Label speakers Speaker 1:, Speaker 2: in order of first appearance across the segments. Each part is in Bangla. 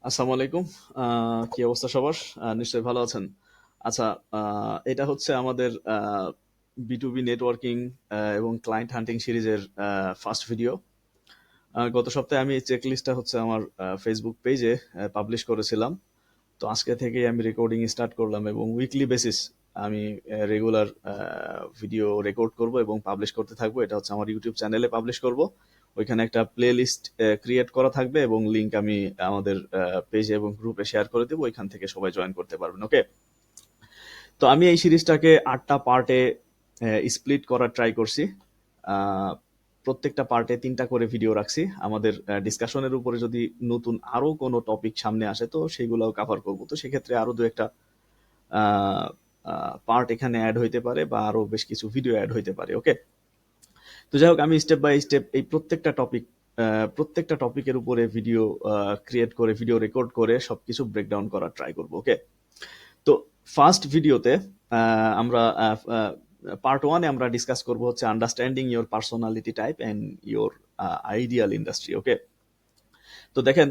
Speaker 1: আসসালামু আলাইকুম। কি অবস্থা সবার? নিশ্চয়ই ভালো আছেন। আচ্ছা, এটা হচ্ছে আমাদের B2B নেটওয়ার্কিং এবং ক্লায়েন্ট হান্টিং সিরিজের ফার্স্ট ভিডিও। গত সপ্তাহে আমি এই চেকলিস্টটা হচ্ছে আমার ফেসবুক পেজে পাবলিশ করেছিলাম। তো আজকে থেকেই আমি রেকর্ডিং স্টার্ট করলাম এবং উইকলি বেসিস আমি রেগুলার ভিডিও রেকর্ড করব এবং পাবলিশ করতে থাকবো। এটা হচ্ছে আমার ইউটিউব চ্যানেলে পাবলিশ করব। ওইখানে একটা প্লে লিস্ট ক্রিয়েট করা থাকবে এবং লিঙ্ক আমি আমাদের পেজে এবং গ্রুপে শেয়ার করে দেবো। ওইখান থেকে সবাই জয়েন করতে পারবেন। ওকে, তো আমি এই সিরিজটাকে 8টা পার্টে স্প্লিট করার ট্রাই করছি। আহ, প্রত্যেকটা পার্টে 3টা করে ভিডিও রাখছি। আমাদের ডিসকাশনের উপরে যদি নতুন আরো কোনো টপিক সামনে আসে তো সেগুলোও কভার করব। তো সেক্ষেত্রে আরো দু একটা পার্ট এখানে অ্যাড হইতে পারে বা আরো বেশ কিছু ভিডিও অ্যাড হইতে পারে। ওকে, তো যাই হোক, আমি স্টেপ বাই স্টেপ এই প্রত্যেকটা টপিকের উপরে ভিডিও ক্রিয়েট করে, ভিডিও রেকর্ড করে সবকিছু ব্রেকডাউন করার ট্রাই করবো। ওকে, তো ফার্স্ট ভিডিওতে আমরা পার্ট ওয়ানে আমরা ডিসকাস করব হচ্ছে understanding your personality type and your ideal industry. Okay, তো দেখেন,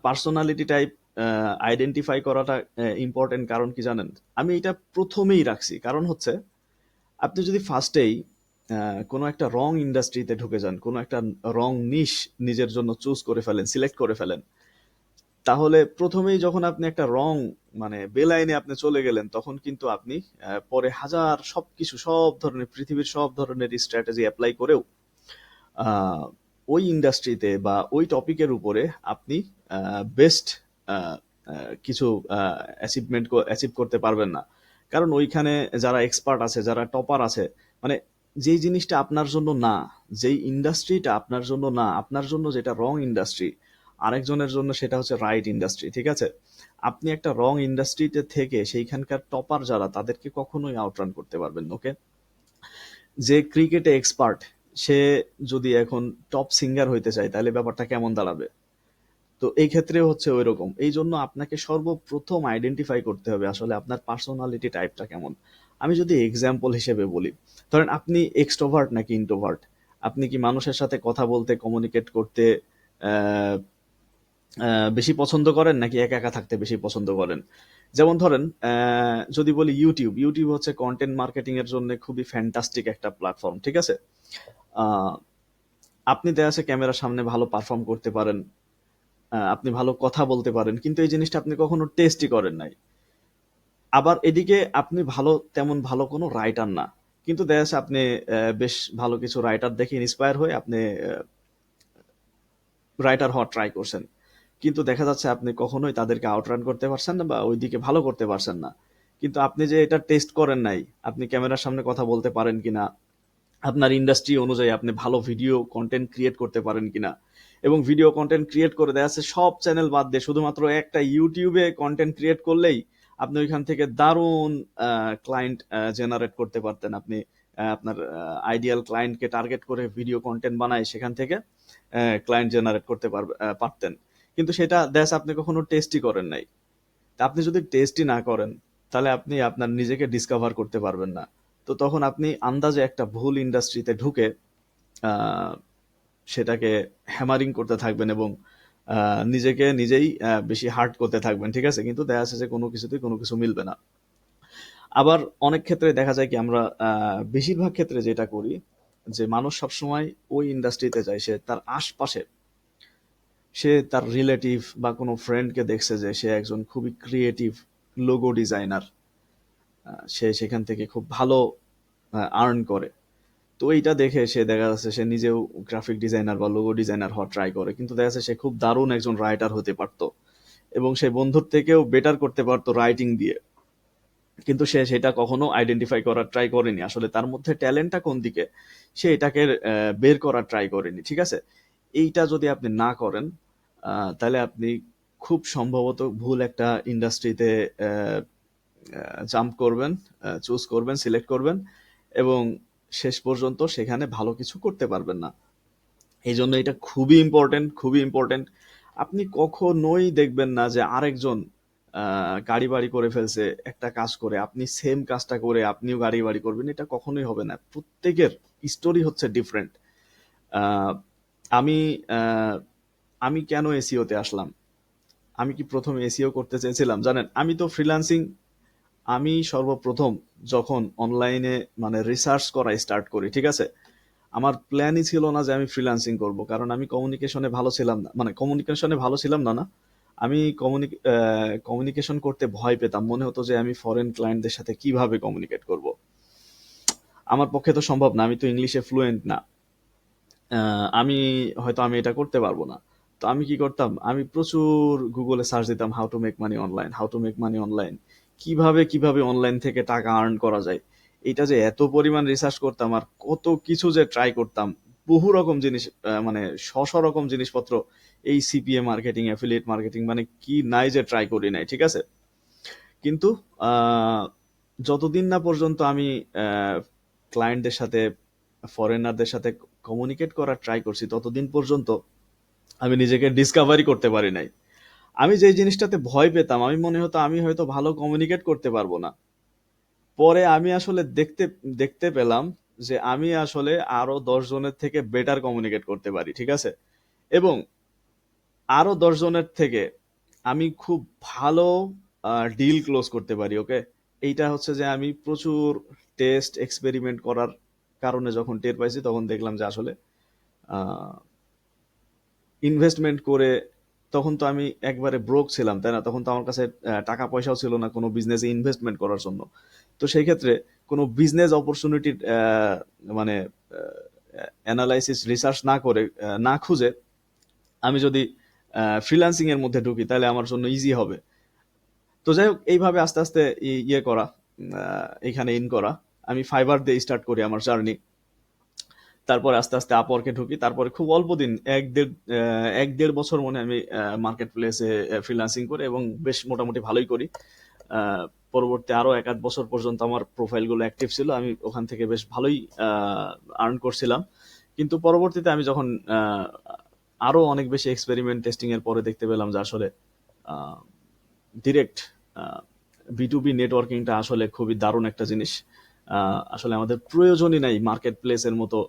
Speaker 1: পার্সোনালিটি টাইপ আইডেন্টিফাই করাটা ইম্পর্টেন্ট। কারণ কি জানেন, আমি এটা প্রথমেই রাখছি কারণ হচ্ছে আপনি যদি ফার্স্টেই কোনো একটা রং ইন্ডাস্ট্রিতে ঢুকে যান, কোনো একটা রং নিশ নিজের জন্য চুজ করে ফেলেন, সিলেক্ট করে ফেলেন, তাহলে প্রথমেই যখন আপনি একটা রং মানে বেলাইনে আপনি চলে গেলেন, তখন কিন্তু আপনি পরে সব ধরনের পৃথিবীর সব ধরনের স্ট্র্যাটেজি অ্যাপ্লাই করেও আহ, ওই ইন্ডাস্ট্রিতে বা ওই টপিকের উপরে আপনি বেস্ট কিছু অ্যাচিভ করতে পারবেন না। কারণ ওইখানে যারা এক্সপার্ট আছে, যারা টপার আছে, মানে যেই জিনিসটা আপনার জন্য না, যেই ইন্ডাস্ট্রিটা আপনার জন্য না, আপনার জন্য যেটা রং ইন্ডাস্ট্রি, আরেকজনের জন্য সেটা হচ্ছে রাইট ইন্ডাস্ট্রি। ঠিক আছে, আপনি একটা রং ইন্ডাস্ট্রিতে থেকে সেইখানকার টপার যারা, তাদেরকে কখনোই আউটরান করতে পারবেন না। ওকে, যে ক্রিকেটে এক্সপার্ট, সে যদি এখন টপ সিঙ্গার হইতে চায় তাহলে ব্যাপারটা কেমন দাঁড়াবে? তো এই ক্ষেত্রে হচ্ছে ওই রকম। এই জন্য আপনাকে সর্বপ্রথম আইডেন্টিফাই করতে হবে আসলে আপনার পার্সোনালিটি টাইপটা কেমন। আমি যদি এক্সাম্পল হিসেবে বলি, ধরেন আপনি এক্সট্রোভার্ট নাকি ইন্ট্রোভার্ট? আপনি কি মানুষের সাথে কথা বলতে, কমিউনিকেট করতে আহ, বেশি পছন্দ করেন নাকি একা একা থাকতে বেশি পছন্দ করেন? যেমন ধরেন, যদি বলি ইউটিউব, ইউটিউব হচ্ছে কন্টেন্ট মার্কেটিং এর জন্য খুবই ফ্যান্টাস্টিক একটা প্ল্যাটফর্ম। ঠিক আছে, আহ, আপনি দেখা যাচ্ছে ক্যামেরার সামনে ভালো পারফর্ম করতে পারেন, আপনি ভালো কথা বলতে পারেন, কিন্তু এই জিনিসটা আপনি কখনো টেস্টই করেন নাই। আবার এদিকে আপনি তেমন ভালো কোনো রাইটার না, কিন্তু দেখা যাচ্ছে আপনি বেশ ভালো কিছু রাইটার দেখে ইন্সপায়ার হয়ে আপনি রাইটার হওয়ার ট্রাই করছেন। কিন্তু দেখা যাচ্ছে আপনি কখনোই তাদেরকে আউটরান করতে পারছেন না বা ওইদিকে ভালো করতে পারছেন না। কিন্তু আপনি যে এটা টেস্ট করেন নাই, আপনি ক্যামেরার সামনে কথা বলতে পারেন কিনা, আপনার ইন্ডাস্ট্রি অনুযায়ী আপনি ভালো ভিডিও কন্টেন্ট ক্রিয়েট করতে পারেন কিনা, এবং ভিডিও কন্টেন্ট ক্রিয়েট করে দেখা যাচ্ছে সব চ্যানেল বাদ দিয়ে শুধুমাত্র একটা ইউটিউবে কন্টেন্ট ক্রিয়েট করলেই আপনি ওইখান থেকে দারুণ ক্লায়েন্ট জেনারেট করতে পারতেন। আপনি আপনার আইডিয়াল ক্লায়েন্টকে টার্গেট করে ভিডিও কন্টেন্ট বানায় সেখান থেকে ক্লায়েন্ট জেনারেট করতে পারতেন। কিন্তু সেটা দেখা যাচ্ছে আপনি কখনো টেস্টই করেন নাই। তা আপনি যদি টেস্টই না করেন, তাহলে আপনি আপনার নিজেকে ডিসকভার করতে পারবেন না। তো তখন আপনি আন্দাজে একটা ভুল ইন্ডাস্ট্রিতে ঢুকে আহ, সেটাকে হ্যামারিং করতে থাকবেন এবং নিজেকে নিজেই বেশি হার্ড করতে থাকবেন। ঠিক আছে, কিন্তু দেখা যাচ্ছে যে কোনো কিছুতেই কোনো কিছু মিলবে না। আবার অনেক ক্ষেত্রে দেখা যায় কি, আমরা বেশিরভাগ ক্ষেত্রে যেটা করি, যে মানুষ সবসময় ওই ইন্ডাস্ট্রিতে যায়, সে তার আশপাশে, সে তার রিলেটিভ বা কোনো ফ্রেন্ডকে দেখছে যে সে একজন খুবই ক্রিয়েটিভ লোগো ডিজাইনার, সে সেখান থেকে খুব ভালো আর্ন করে। তো এইটা দেখে সে দেখা যাচ্ছে সে নিজেও গ্রাফিক ডিজাইনার বা লোগো ডিজাইনার হওয়ার ট্রাই করে, কিন্তু দেখা যাচ্ছে সে খুব দারুণ একজন রাইটার হতে পারতো এবং সে বন্ধুর থেকেও বেটার করতে পারতো রাইটিং দিয়ে। কিন্তু সে সেটা কখনো আইডেন্টিফাই করার ট্রাই করেনি আসলে তার মধ্যে ট্যালেন্টটা কোন দিকে, সে এটাকে বের করার ট্রাই করেনি। ঠিক আছে, এইটা যদি আপনি না করেন, তাহলে আপনি খুব সম্ভবত ভুল একটা ইন্ডাস্ট্রিতে জাম্প করবেন, চুজ করবেন, সিলেক্ট করবেন এবং শেষ পর্যন্ত সেখানে ভালো কিছু করতে পারবেন না। এই জন্য এটা খুবই ইম্পর্টেন্ট, খুবই ইম্পর্টেন্ট। আপনি কখনোই দেখবেন না যে আরেকজন গাড়ি বাড়ি করে ফেলছে একটা কাজ করে, আপনি সেম কাজটা করে আপনিও গাড়ি বাড়ি করবেন, এটা কখনোই হবে না। প্রত্যেকের স্টোরি হচ্ছে ডিফারেন্ট। আমি আহ, আমি কেন এসিওতে আসলাম? আমি কি প্রথমে এসইও করতে চেয়েছিলাম? জানেন, আমি তো ফ্রিল্যান্সিং, আমি সর্বপ্রথম যখন অনলাইনে মানে রিসার্চ করা স্টার্ট করি, ঠিক আছে, আমার প্ল্যানই ছিল না যে আমি ফ্রিল্যান্সিং করব, কারণ আমি কমিউনিকেশনে ভালো ছিলাম না, মানে কমিউনিকেশনে ভালো ছিলাম না, না, আমি কমিউনিকেশন করতে ভয় পেতাম। মনে হতো যে আমি ফরেন ক্লায়েন্টদের সাথে কিভাবে কমিউনিকেট করব, আমার পক্ষে তো সম্ভব না, আমি তো ইংলিশে ফ্লুয়েন্ট না। আমি হয়তো আমি এটা করতে পারবো না। তো আমি কি করতাম, আমি প্রচুর গুগলে সার্চ দিতাম how to make money online, how to make money online, কিভাবে কিভাবে অনলাইন থেকে টাকা আর্ন করা যায়। এটা যে এত পরিমাণ রিসার্চ করতাম আর কত কিছু যে ট্রাই করতাম, বহু রকম জিনিস, মানে রকম জিনিসপত্র, এই সিপিএ মার্কেটিং, অ্যাফিলিয়েট মার্কেটিং, মানে কি নাই যে ট্রাই করি নাই, ঠিক আছে। কিন্তু আহ, যতদিন না পর্যন্ত আমি ক্লায়েন্টদের সাথে, ফরেনারদের সাথে কমিউনিকেট করার ট্রাই করছি, ততদিন পর্যন্ত আমি নিজেকে ডিসকভারি করতে পারি নাই। আমি যে জিনিসটাতে ভয় পেতাম, আমি মনে হতো আমি হয়তো ভালো কমিউনিকেট করতে পারবো না, পরে আমি আসলে দেখতে দেখতে পেলাম যে আমি আসলে আরো 10 জনের থেকে বেটার কমিউনিকেট করতে পারি, ঠিক আছে। এবং আরো 10 জনের থেকে আমি খুব ভালো ডিল ক্লোজ করতে পারি, ওকে। এইটা হচ্ছে যে আমি প্রচুর টেস্ট এক্সপেরিমেন্ট করার কারণে যখন টের পাইছি, তখন দেখলাম যে আসলে ইনভেস্টমেন্ট করে, তখন তো আমি একবারে ব্রোক ছিলাম, তাই না, তখন তো আমার কাছে টাকা পয়সাও ছিল না কোনো বিজনেসে ইনভেস্টমেন্ট করার জন্য। তো সেই ক্ষেত্রে কোনো বিজনেস অপরচুনিটির মানে অ্যানালাইসিস রিসার্চ না করে, না খুঁজে, আমি যদি ফ্রিল্যান্সিং এর মধ্যে ঢুকি, তাহলে আমার জন্য ইজি হবে। তো যাই হোক, এইভাবে আস্তে আস্তে ইয়ে করা, এখানে ইন করা, আমি ফাইবার দিয়ে স্টার্ট করি আমার জার্নি। তারপরে আস্তে আস্তে আপওয়ার্কে ঢুকি, তারপরে খুব অল্প দিন, এক দেড় বছর মনে হয় আমি মার্কেট প্লেসে ফ্রিল্যান্সিং করি, এবং বেশ মোটামুটি ভালোই করি। আহ, পরবর্তী আরো 1 আধ বছর পর্যন্ত আমার প্রোফাইলগুলো অ্যাক্টিভ ছিল, আমি ওখান থেকে বেশ ভালোই আর্ন করছিলাম। কিন্তু পরবর্তীতে আমি যখন আরো অনেক বেশি এক্সপেরিমেন্ট টেস্টিং এর পরে দেখতে পেলাম যে আসলে ডিরেক্ট বি টু বি নেটওয়ার্কিংটা আসলে খুবই দারুণ একটা জিনিস। আসলে আমাদের প্রয়োজনই নাই মার্কেট প্লেসের মতো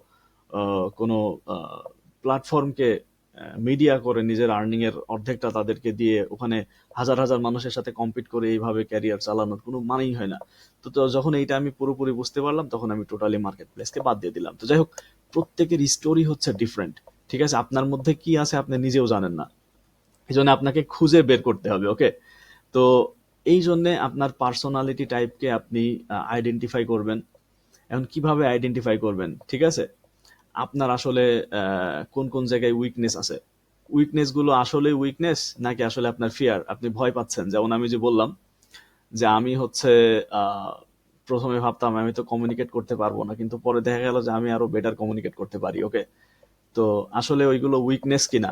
Speaker 1: কোনো প্ল্যাটফর্মকে মিডিয়া করে নিজের আর্নিং এর অর্ধেকটা তাদেরকে দিয়ে ওখানে হাজার হাজার মানুষের সাথে কম্পিট করে এইভাবে ক্যারিয়ার চালানোর কোনো মানেই হয় না। তো যখন এইটা আমি পুরোপুরি বুঝতে পারলাম, তখন আমি টোটালি মার্কেট প্লেসকে বাদ দিয়ে দিলাম। তো যাই হোক, প্রত্যেকের স্টোরি হচ্ছে ডিফারেন্ট, ঠিক আছে, আপনার মধ্যে কি আছে আপনি নিজেও জানেন না, এই জন্য আপনাকে খুঁজে বের করতে হবে, ওকে। তো এই জন্যে আপনার পার্সোনালিটি টাইপকে আপনি আইডেন্টিফাই করবেন। এখন কিভাবে আইডেন্টিফাই করবেন, ঠিক আছে, আপনার আসলে কোন কোন জায়গায় উইকনেস আছে, উইকনেস গুলো আসলে উইকনেস নাকি আসলে আপনার ফিয়ার, আপনি ভয় পাচ্ছেন। যেমন আমি যে বললাম যে আমি হচ্ছে আহ, প্রথমে ভাবতাম আমি তো কমিউনিকেট করতে পারবো না, কিন্তু পরে দেখা গেল যে আমি আরো বেটার কমিউনিকেট করতে পারি, ওকে। তো আসলে ওইগুলো উইকনেস কিনা,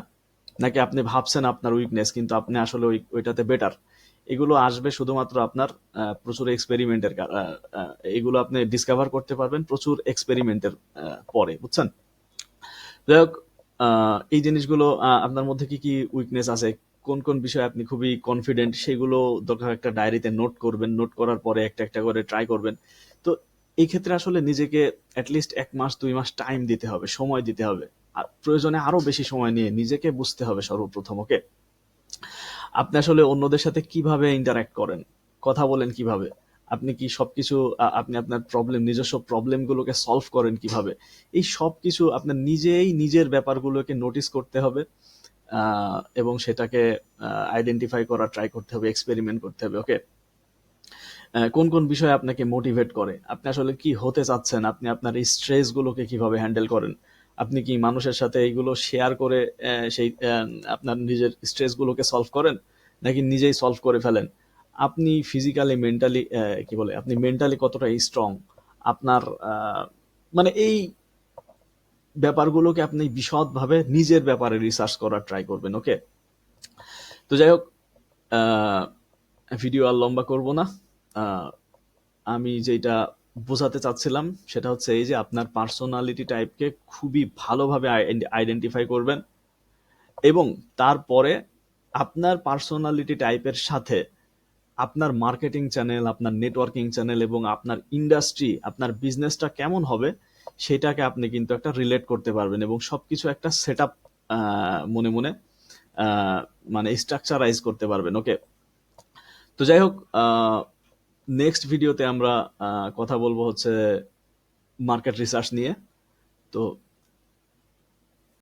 Speaker 1: নাকি আপনি ভাবছেন আপনার উইকনেস কিন্তু আপনি আসলে ওইটাতে বেটার, এগুলো আসবে শুধুমাত্র আপনার প্রচুর এক্সপেরিমেন্টের এগুলো আপনি ডিসকভার করতে পারবেন প্রচুর এক্সপেরিমেন্টের পরে, বুঝছেন। যাই হোক, এই জিনিসগুলো, আপনার মধ্যে কি কি উইকনেস আছে, কোন কোন বিষয়ে আপনি খুবই কনফিডেন্ট, সেগুলো দরকার একটা ডায়েরিতে নোট করবেন, নোট করার পরে একটা একটা করে ট্রাই করবেন। তো এই ক্ষেত্রে আসলে নিজেকে অ্যাটলিস্ট 1 মাস 2 মাস টাইম দিতে হবে, সময় দিতে হবে, আর প্রয়োজনে আরো বেশি সময় নিয়ে নিজেকে বুঝতে হবে সর্বপ্রথম, ওকে। আপনি আসলে অন্যদের সাথে কিভাবে ইন্টারঅ্যাক্ট করেন, কথা বলেন কিভাবে, আপনি কি সবকিছু, আপনি আপনার নিজস্ব প্রবলেম গুলোকে সলভ করেন কিভাবে, এই সব কিছু আপনার নিজেই নিজের ব্যাপারগুলোকে নোটিস করতে হবে। এবং সেটাকে আইডেন্টিফাই করা ট্রাই করতে হবে, এক্সপেরিমেন্ট করতে হবে, ওকে। কোন কোন বিষয় আপনাকে মোটিভেট করে, আপনি আসলে কি হতে চাচ্ছেন, আপনি আপনার এই স্ট্রেস গুলোকে কিভাবে হ্যান্ডেল করেন, আপনি কি মানুষের সাথে এইগুলো শেয়ার করে সেই আপনার নিজের স্ট্রেস গুলোকে সলভ করেন, নাকি নিজেই সলভ করে ফেলেন, আপনি ফিজিক্যালি মেন্টালি কি বলে, আপনি মেন্টালি কতটা স্ট্রং, আপনার মানে এই ব্যাপারগুলোকে আপনি বিশদভাবে নিজের ব্যাপারে রিসার্চ করার ট্রাই করবেন, ওকে। তো যাই হোক, ভিডিও আর লম্বা করব না। আহ, আমি যেটা বোঝাতে চাচ্ছিলাম সেটা হচ্ছে এই যে আপনার পার্সোনালিটি টাইপকে খুবই ভালোভাবে আইডেন্টিফাই করবেন, এবং তারপরে আপনার পার্সোনালিটি টাইপের সাথে আপনার মার্কেটিং চ্যানেল, আপনার নেটওয়ার্কিং চ্যানেল এবং আপনার ইন্ডাস্ট্রি, আপনার বিজনেসটা কেমন হবে, সেটাকে আপনি কিন্তু একটা রিলেট করতে পারবেন, এবং সবকিছু একটা সেট আপ মনে মনে মানে স্ট্রাকচারাইজ করতে পারবেন। ওকে, তো যাই হোক, নেক্সট ভিডিওতে আমরা কথা বলবো হচ্ছে মার্কেট রিসার্চ নিয়ে। তো